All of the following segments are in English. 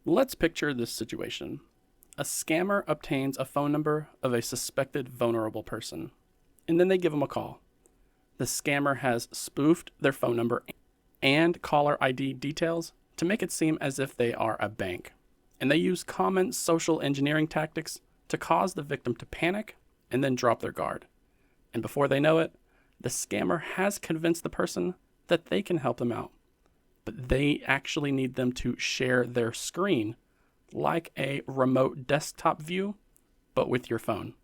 Let's picture this situation. A scammer obtains a phone number of a suspected vulnerable person, and then they give them a call. The scammer has spoofed their phone number and caller ID details to make it seem as if they are a bank. And they use common social engineering tactics to cause the victim to panic and then drop their guard. And before they know it, the scammer has convinced the person that they can help them out. But they actually need them to share their screen like a remote desktop view, but with your phone.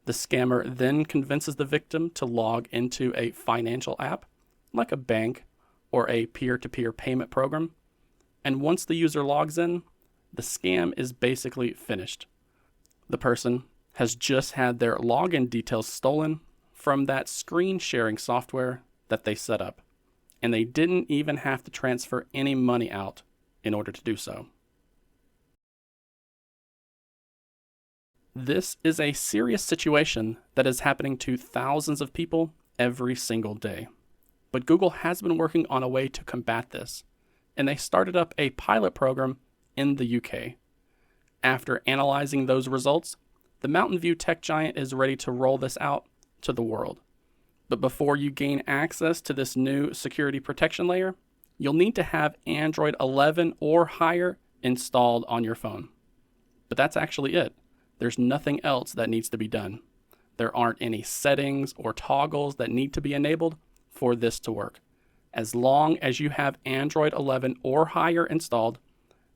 The scammer then convinces the victim to log into a financial app, like a bank or a peer-to-peer payment program. And once the user logs in, the scam is basically finished. The person has just had their login details stolen from that screen sharing software that they set up, and they didn't even have to transfer any money out in order to do so. This is a serious situation that is happening to thousands of people every single day. But Google has been working on a way to combat this, and they started up a pilot program in the UK. After analyzing those results, the Mountain View tech giant is ready to roll this out to the world. But before you gain access to this new security protection layer, you'll need to have Android 11 or higher installed on your phone. But that's actually it. There's nothing else that needs to be done. There aren't any settings or toggles that need to be enabled for this to work. As long as you have Android 11 or higher installed,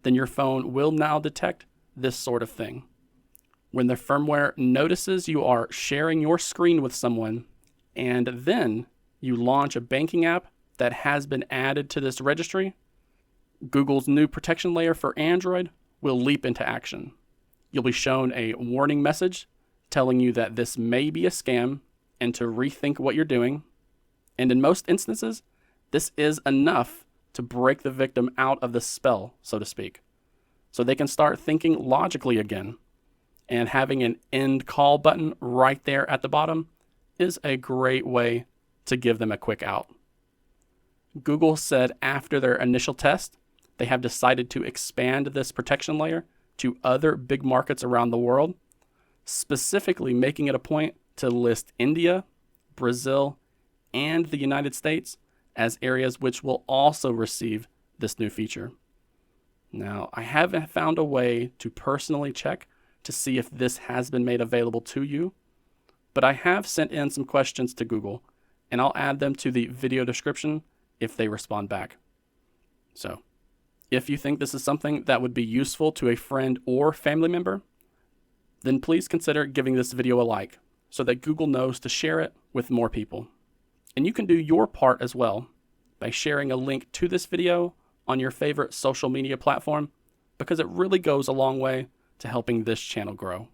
then your phone will now detect this sort of thing. When the firmware notices you are sharing your screen with someone, and then you launch a banking app that has been added to this registry, Google's new protection layer for Android will leap into action. You'll be shown a warning message telling you that this may be a scam and to rethink what you're doing. And in most instances, this is enough to break the victim out of the spell, so to speak, so they can start thinking logically again. And having an end call button right there at the bottom is a great way to give them a quick out. Google said after their initial test, they have decided to expand this protection layer to other big markets around the world, specifically making it a point to list India, Brazil, and the United States as areas which will also receive this new feature. Now, I haven't found a way to personally check to see if this has been made available to you, but I have sent in some questions to Google, and I'll add them to the video description if they respond back. So, if you think this is something that would be useful to a friend or family member, then please consider giving this video a like so that Google knows to share it with more people. And you can do your part as well by sharing a link to this video on your favorite social media platform, because it really goes a long way to helping this channel grow.